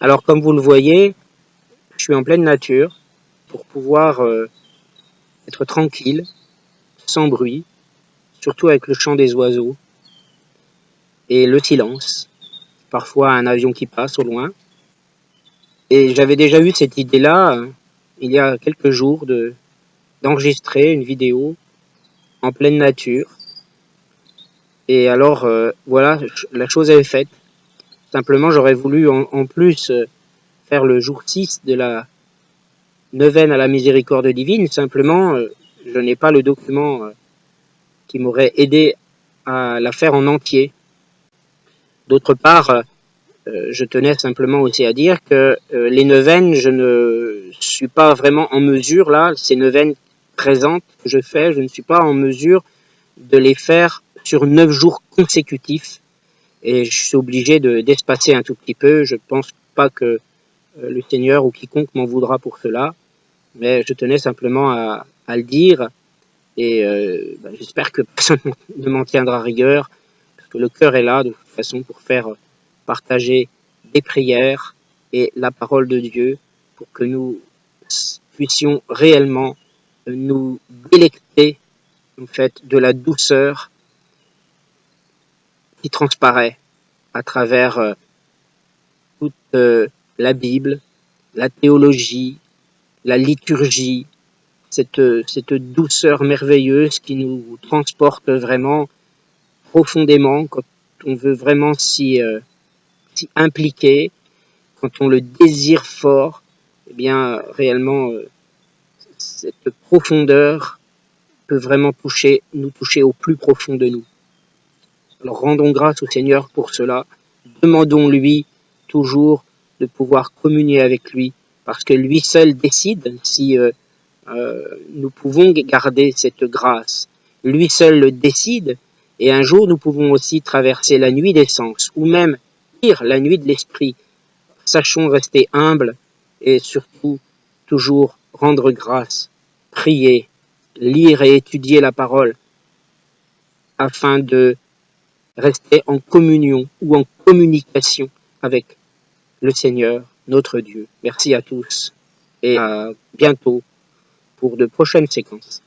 Alors comme vous le voyez, je suis en pleine nature pour pouvoir être tranquille, sans bruit, surtout avec le chant des oiseaux et le silence, parfois un avion qui passe au loin. Et j'avais déjà eu cette idée-là il y a quelques jours d'enregistrer une vidéo en pleine nature. Et alors voilà, la chose est faite. Simplement j'aurais voulu en plus faire le jour 6 de la neuvaine à la miséricorde divine. Simplement je n'ai pas le document qui m'aurait aidé à la faire en entier. D'autre part, je tenais simplement aussi à dire que les neuvaines, je ne suis pas vraiment en mesure, là, ces neuvaines présentes que je fais, je ne suis pas en mesure de les faire sur 9 jours consécutifs. Et je suis obligé d'espacer un tout petit peu. Je ne pense pas que le Seigneur ou quiconque m'en voudra pour cela. Mais je tenais simplement à le dire. Et j'espère que personne ne m'en tiendra rigueur. Parce que le cœur est là, de toute façon, pour faire partager des prières et la parole de Dieu pour que nous puissions réellement nous délecter en fait de la douceur qui transparaît à travers toute la Bible, la théologie, la liturgie, cette douceur merveilleuse qui nous transporte vraiment profondément quand on veut vraiment s'y impliquer, quand on le désire fort, eh bien réellement cette profondeur peut vraiment nous toucher au plus profond de nous. Alors rendons grâce au Seigneur pour cela, demandons-lui toujours de pouvoir communier avec lui, parce que lui seul décide si nous pouvons garder cette grâce. Lui seul le décide, et un jour nous pouvons aussi traverser la nuit des sens, ou même pire, la nuit de l'esprit. Sachons rester humbles et surtout toujours rendre grâce, prier, lire et étudier la parole afin de rester en communion ou en communication avec le Seigneur, notre Dieu. Merci à tous et à bientôt pour de prochaines séquences.